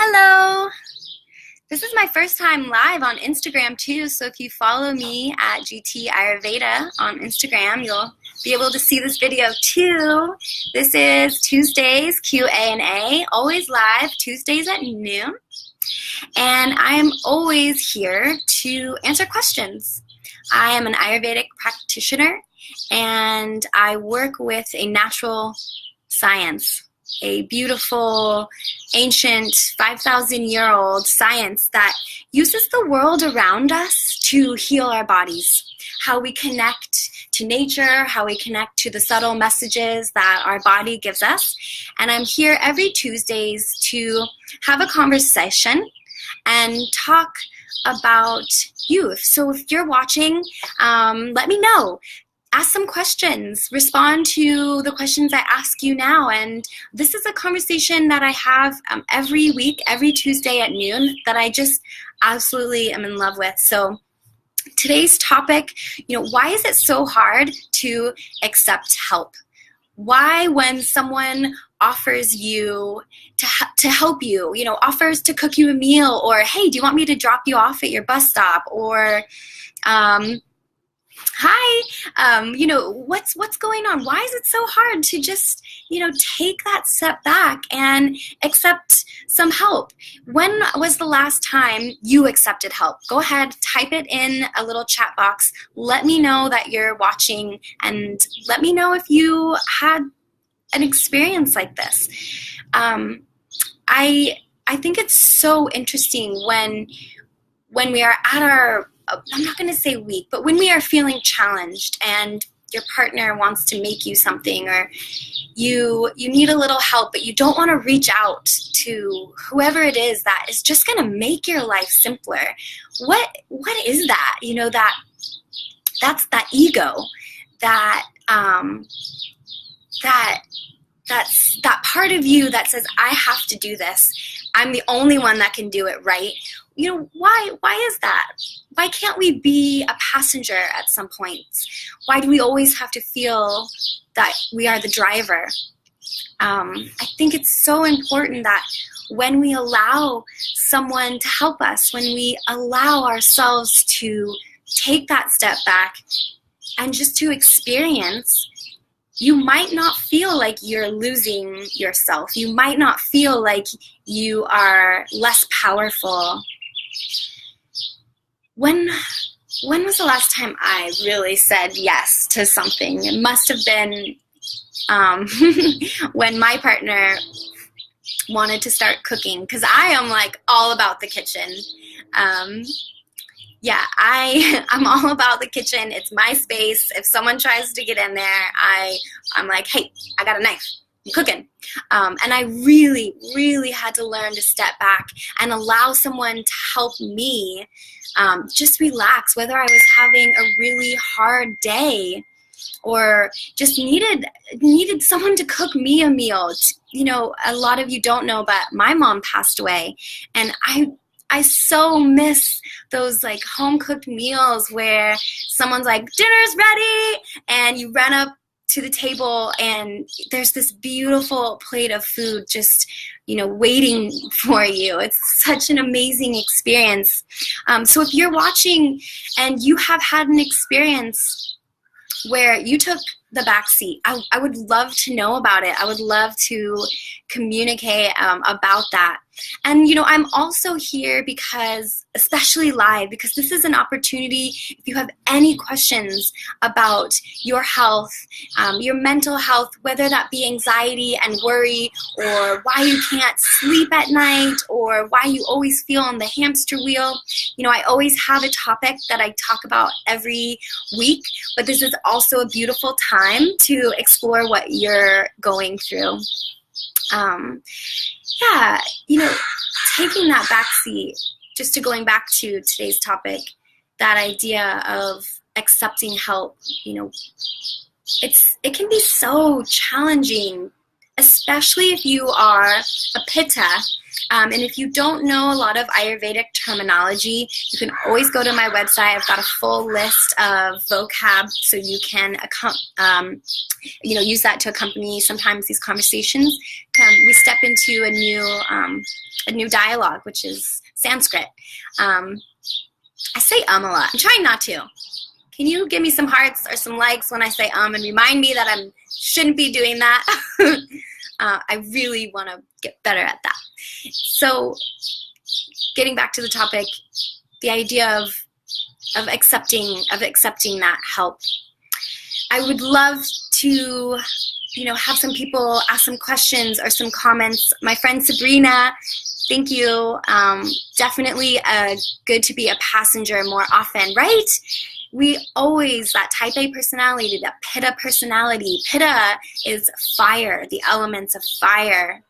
Hello! This is my first time live on Instagram too, so if you follow me at GT Ayurveda on Instagram, you'll be able to see this video too. This is Tuesdays Q&A, always live, Tuesdays at noon. And I am always here to answer questions. I am an Ayurvedic practitioner and I work with a natural science, a beautiful, ancient, 5,000-year-old science that uses the world around us to heal our bodies. How we connect to nature, how we connect to the subtle messages that our body gives us. And I'm here every Tuesdays to have a conversation and talk about youth. So if you're watching, let me know. Ask some questions, respond to the questions I ask you now. And this is a conversation that I have every week, every Tuesday at noon that I just absolutely am in love with. So today's topic, why is it so hard to accept help? Why, when someone offers you to help you, offers to cook you a meal, or hey, do you want me to drop you off at your bus stop, or hi, what's going on? Why is it so hard to just, take that step back and accept some help? When was the last time you accepted help? Go ahead, type it in a little chat box. Let me know that you're watching and let me know if you had an experience like this. I think it's so interesting when we are at our, I'm not going to say weak, but when we are feeling challenged and your partner wants to make you something, or you need a little help, but you don't want to reach out to whoever it is that is just going to make your life simpler. What is that? That's that ego, that's that part of you that says, I have to do this. I'm the only one that can do it right. Why is that? Why can't we be a passenger at some points? Why do we always have to feel that we are the driver? I think it's so important that when we allow someone to help us, when we allow ourselves to take that step back and just to experience, you might not feel like you're losing yourself. You might not feel like you are less powerful. When was the last time I really said yes to something? It must have been when my partner wanted to start cooking, because I am like all about the kitchen. I'm all about the kitchen. It's my space. If someone tries to get in there, I'm like, hey, I got a knife. I'm cooking. And I really, really had to learn to step back and allow someone to help me just relax, whether I was having a really hard day or just needed someone to cook me a meal. A lot of you don't know, but my mom passed away, and I so miss those like home cooked meals where someone's like, dinner's ready, and you run up to the table and there's this beautiful plate of food just, waiting for you. It's such an amazing experience. So if you're watching and you have had an experience where you took the back seat, I would love to know about it. I would love to communicate about that. And, I'm also here because, especially live, because this is an opportunity, if you have any questions about your health, your mental health, whether that be anxiety and worry, or why you can't sleep at night, or why you always feel on the hamster wheel. I always have a topic that I talk about every week, but this is also a beautiful time to explore what you're going through. Taking that back seat, just to going back to today's topic, that idea of accepting help, it can be so challenging, especially if you are a pitta, And if you don't know a lot of Ayurvedic terminology, you can always go to my website. I've got a full list of vocab, so you can use that to accompany sometimes these conversations. We step into a new dialogue, which is Sanskrit. I say a lot. I'm trying not to. Can you give me some hearts or some likes when I say and remind me that I shouldn't be doing that? I really want to get better at that. So getting back to the topic, the idea of accepting that help. I would love to have some people ask some questions or some comments. My friend Sabrina, thank you. Definitely good to be a passenger more often, right? We always, that type A personality, that Pitta personality. Pitta is fire, the elements of fire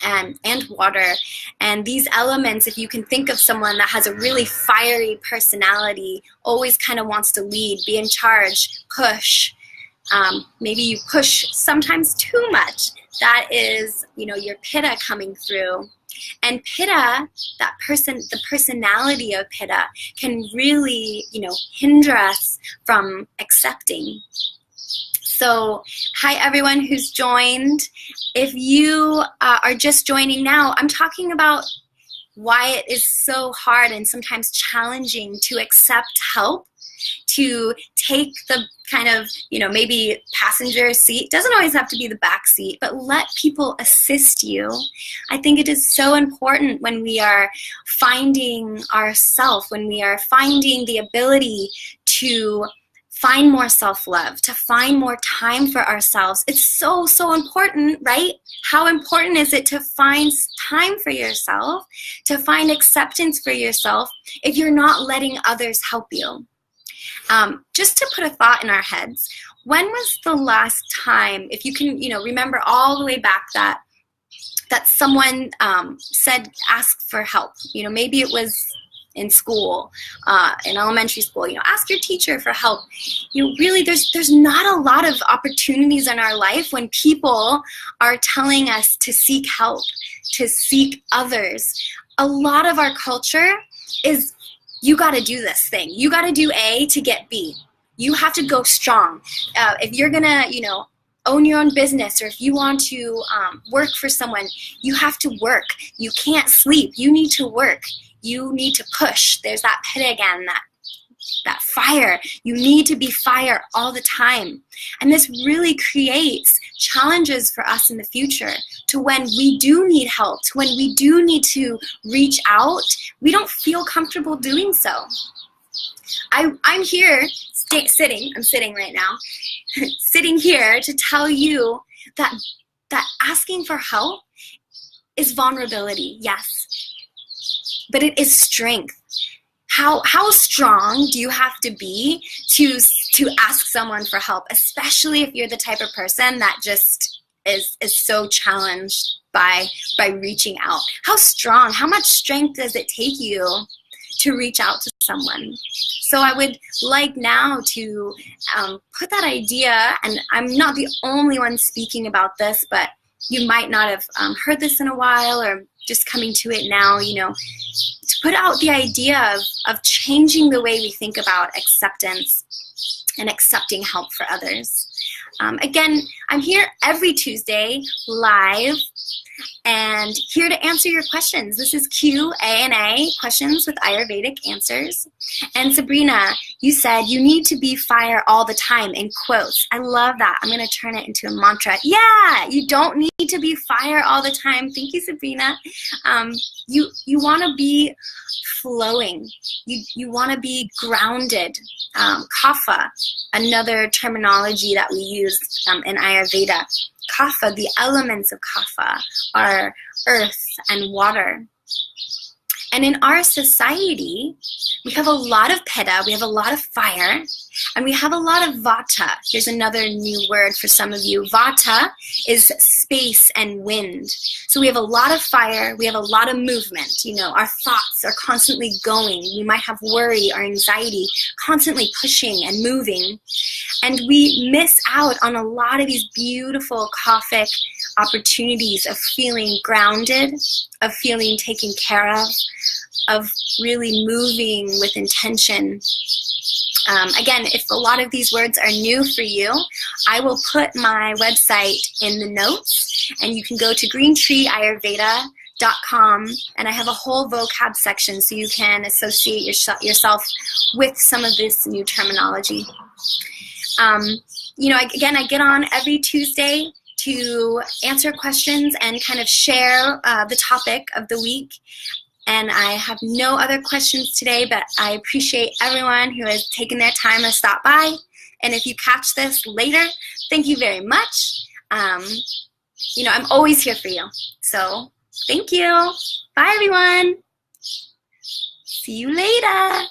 and water. And these elements, if you can think of someone that has a really fiery personality, always kind of wants to lead, be in charge, push. Maybe you push sometimes too much. That is, your Pitta coming through. And Pitta, the personality of Pitta can really, hinder us from accepting. So, hi everyone who's joined. If you are just joining now, I'm talking about why it is so hard and sometimes challenging to accept help, to take the kind of, maybe passenger seat. Doesn't always have to be the back seat, but let people assist you. I think it is so important when we are finding ourselves, when we are finding the ability to find more self-love, to find more time for ourselves. It's so, so important, right? How important is it to find time for yourself, to find acceptance for yourself if you're not letting others help you? Just to put a thought in our heads, when was the last time, if you can, remember all the way back that someone said, ask for help. Maybe it was in school, in elementary school, ask your teacher for help. Really, there's not a lot of opportunities in our life when people are telling us to seek help, to seek others. A lot of our culture is, you got to do this thing. You got to do A to get B. You have to go strong. If you're going to, own your own business, or if you want to work for someone, you have to work. You can't sleep. You need to work. You need to push. There's that Pitta again, that fire. You need to be fire all the time. And this really creates challenges for us in the future, to when we do need help, to when we do need to reach out, we don't feel comfortable doing so. I'm here sitting, I'm sitting right now, sitting here to tell you that asking for help is vulnerability, yes, but it is strength. How strong do you have to be to ask someone for help, especially if you're the type of person that just is so challenged by reaching out? How strong, how much strength does it take you to reach out to someone? So I would like now to put that idea, and I'm not the only one speaking about this, but you might not have heard this in a while, or just coming to it now, to put out the idea of changing the way we think about acceptance and accepting help for others. Again, I'm here every Tuesday live and here to answer your questions. This is Q&AA, questions with Ayurvedic answers. And Sabrina, you said you need to be fire all the time, in quotes. I love that. I'm going to turn it into a mantra. Yeah, you don't need to be fire all the time. Thank you, Sabrina. You want to be flowing. You want to be grounded. Kapha, another terminology that we use in Ayurveda. Kapha, the elements of Kapha are earth and water. And in our society, we have a lot of Pitta, we have a lot of fire, and we have a lot of Vata. Here's another new word for some of you. Vata is space and wind. So we have a lot of fire, we have a lot of movement. Our thoughts are constantly going. We might have worry or anxiety, constantly pushing and moving. And we miss out on a lot of these beautiful Kaphic opportunities of feeling grounded, of feeling taken care of really moving with intention. Again, if a lot of these words are new for you, I will put my website in the notes, and you can go to greentreeayurveda.com, and I have a whole vocab section so you can associate yourself with some of this new terminology. You know, again, I get on every Tuesday to answer questions and kind of share the topic of the week. And I have no other questions today, but I appreciate everyone who has taken their time to stop by. And if you catch this later, thank you very much. You know, I'm always here for you. So thank you. Bye, everyone. See you later.